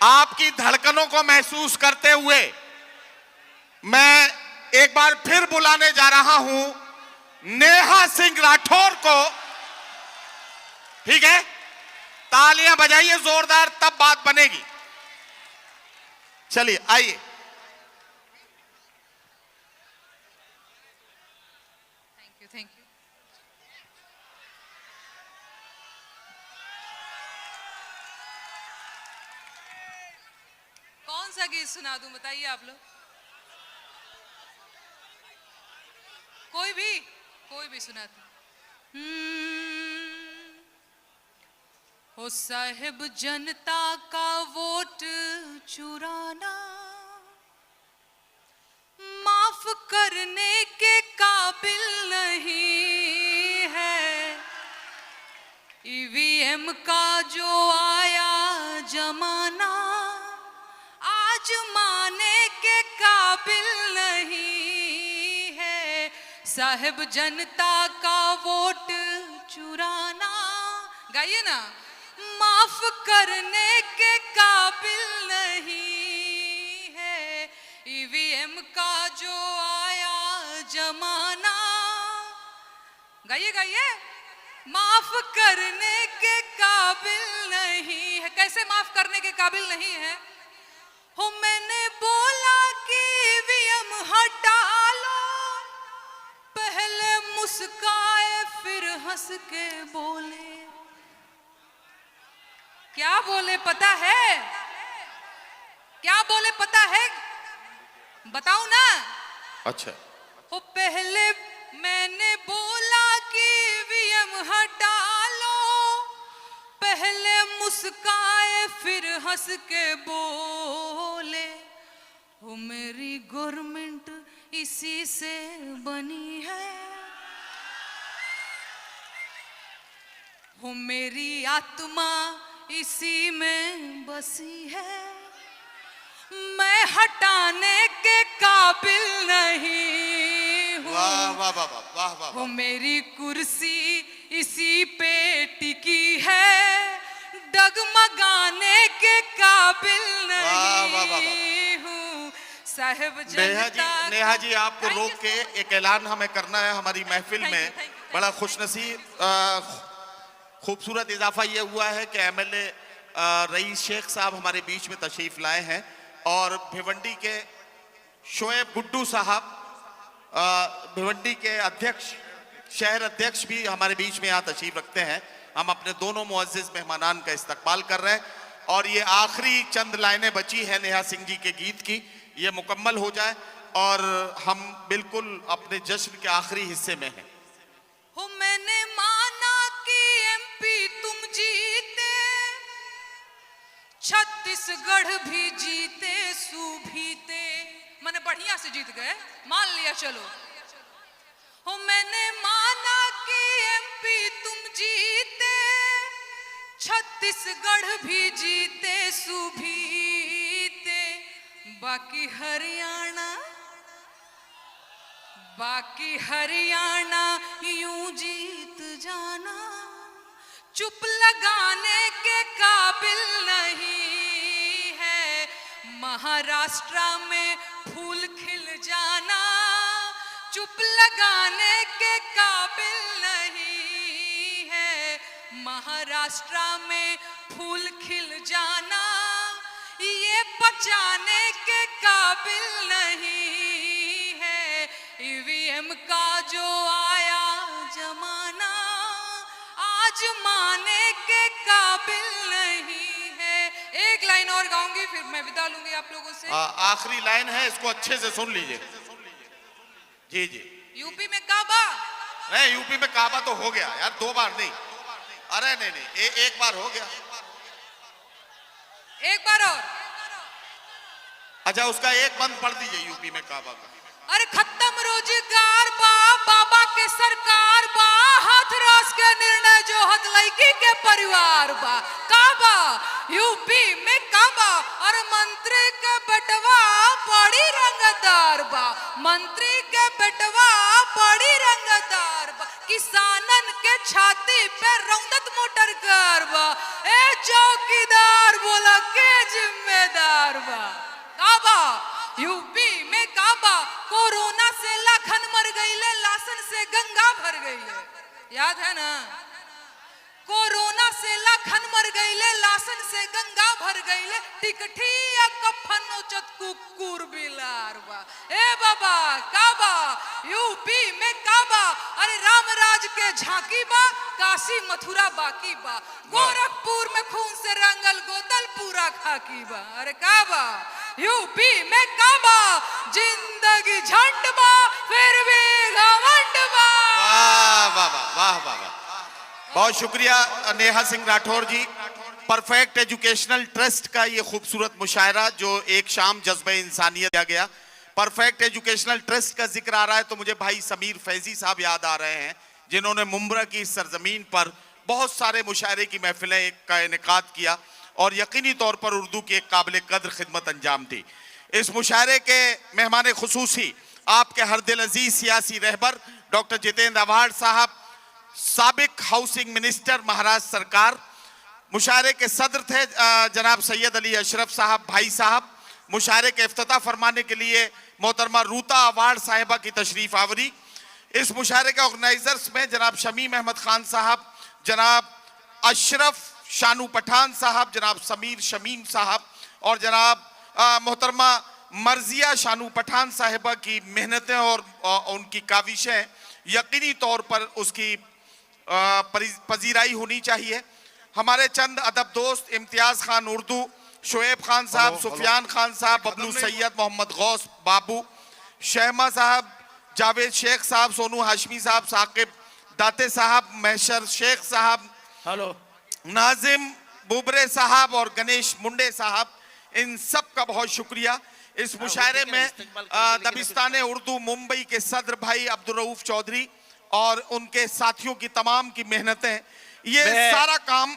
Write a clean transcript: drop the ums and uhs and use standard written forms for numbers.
आपकी धड़कनों को महसूस करते हुए मैं एक बार फिर बुलाने जा रहा हूं नेहा सिंह राठौर को। ठीक है, तालियां बजाइए जोरदार, तब बात बनेगी। चलिए आइए। Thank you. कौन सा गीत सुना दूं बताइए आप लोग? कोई भी सुना दूं। हो साहिब जनता का वोट चुराना माफ करने के काबिल नहीं है। ईवीएम का जो आया जमाना आज माने के काबिल नहीं है। साहिब जनता का वोट चुराना, गाइए ना, माफ करने के काबिल नहीं है। ईवीएम का जो आया जमाना, गाइए गाइए, माफ करने के काबिल नहीं है। कैसे माफ करने के काबिल नहीं है? हो मैंने बोला कि ईवीएम हटा लो, पहले मुस्काए फिर हंस के बोले। क्या बोले पता है? क्या बोले पता है? बताऊं ना? अच्छा। वो पहले मैंने बोला कि ईवीएम हटा लो, पहले मुस्काए फिर हंस के बोले। वो मेरी गवर्नमेंट इसी से बनी है, वो मेरी आत्मा इसी में बसी है। मैं हटाने के काबिल नहीं हूँ। वाह वाह वाह वाह वाह। वो मेरी कुर्सी इसी पे टिकी है, डगमगाने के काबिल नहीं हूँ। साहिब जनता। नेहा जी आपको रोक के एक ऐलान हमें करना है हमारी महफिल में। बड़ा खुशनसीब खूबसूरत इजाफा यह हुआ है कि एमएलए रईस शेख साहब हमारे बीच में तशरीफ लाए हैं और भिवंडी के शोएब गुड्डू साहब, भिवंडी के अध्यक्ष, शहर अध्यक्ष भी हमारे बीच में यहाँ तशरीफ रखते हैं। हम अपने दोनों मुअज़्ज़िज़ मेहमानान का इस्तकबाल कर रहे हैं और ये आखिरी चंद लाइनें बची है नेहा सिंह जी के गीत की, ये मुकम्मल हो जाए और हम बिल्कुल अपने जश्न के आखिरी हिस्से में हैं। हो मैंने माना कि एमपी तुम जीते, छत्तीसगढ़ भी जीते, सूबीते, मैंने बढ़िया से जीत गए, मान लिया चलो। हो मैंने माना कि एमपी तुम जीते, छत्तीसगढ़ भी जीते, सूबीते, बाकी हरियाणा यूं जीत जाना चुप लगाने के काबिल नहीं है। महाराष्ट्र में फूल खिल जाना चुप लगाने के काबिल नहीं है। महाराष्ट्र में फूल खिल जाना ये पचाने के काबिल नहीं है। ईवीएम का जो आया जमाना आज माने के काबिल नहीं है। एक लाइन और गाऊंगी फिर मैं विदा लूंगी आप लोगों से। आखिरी लाइन है, इसको अच्छे से सुन लीजिए। जी जी। यूपी में काबा नहीं, यूपी में काबा तो हो गया यार, 2 बार नहीं। अरे नहीं, एक बार हो गया। एक बार और। अच्छा, उसका एक बंद पढ़ दीजिए यूपी में काबा का। अरे खत्म रोजगार बा, बाबा के सरकार बा, हाथरस के निर्णय जो हत लड़की के परिवार बा। काबा यूपी में काबा और मंत्री के बेटवा बड़ी रंगदार बा, मंत्री के बेटवा बड़ी रंगदार बा। किसानन के छाती पे रौदत मोटर कर बा। ए चौकीदार बोला के जिम्मे याद है ना? कोरोना से लाखन मर गईले, लासन से गंगा भर गईले, टिकठी या कफन नोचत कुकुर बिलार बा। ए बाबा काबा यूपी में काबा, अरे राम राज के झांकी बा, काशी मथुरा बाकी बा, गोरखपुर में खून से रंगल गोदल पूरा खाकी बा। अरे काबा यूपी में काबा, जिंदगी झंड बा फिर भी घमंड बा। वाह वाह वाह वाह वाह वाह, बहुत शुक्रिया नेहा सिंह राठौर जी। परफेक्ट एजुकेशनल ट्रस्ट का ये खूबसूरत मुशायरा जो एक शाम जज्बे इंसानियत किया गया। परफेक्ट एजुकेशनल ट्रस्ट का जिक्र आ रहा है तो मुझे भाई समीर फैजी साहब याद आ रहे हैं, जिन्होंने मुंब्रा की सरजमीन पर बहुत सारे मुशायरे की महफिलें का इनेकाद किया और यकीनी तौर पर उर्दू की एक काबिल कद्र खिदमत अंजाम दी। इस मुशायरे के मेहमान खुसूसी आपके हर दिल अजीज सियासी रहबर डॉक्टर जितेंद्र अवार्ड साहब, साबिक हाउसिंग मिनिस्टर महाराष्ट्र सरकार। मुशायरे के सदर थे जनाब सैयद अली अशरफ साहब भाई साहब। मुशायरे के इफ्तिताह फरमाने के लिए मोहतरमा रूता अवार्ड साहिबा की तशरीफ आवरी। इस मुशायरे के ऑर्गेनाइजर्स में जनाब शमीम अहमद खान साहब, जनाब अशरफ शानू पठान साहब, जनाब समीर शमीम साहब और जनाब मोहतरमा मर्जिया शानू पठान साहिबा की मेहनतें और उनकी काविशें यकीनी तौर पर उसकी पजीराई होनी चाहिए। हमारे चंद अदब दोस्त इम्तियाज खान उर्दू, शोएब खान साहब, सुफियान खान साहब, बबलू सैयद, मोहम्मद गौस बाबू, शहमा साहब, जावेद शेख साहब, सोनू हाशमी साहब, साकिब दाते साहब, महशर शेख साहब, हेलो, नाजिम बुबरे साहब और गणेश मुंडे साहब, इन सब का बहुत शुक्रिया। इस मुशायरे में दबिस्तान उर्दू मुंबई के सदर भाई अब्दुल रऊफ चौधरी और उनके साथियों की तमाम की मेहनतें, ये सारा काम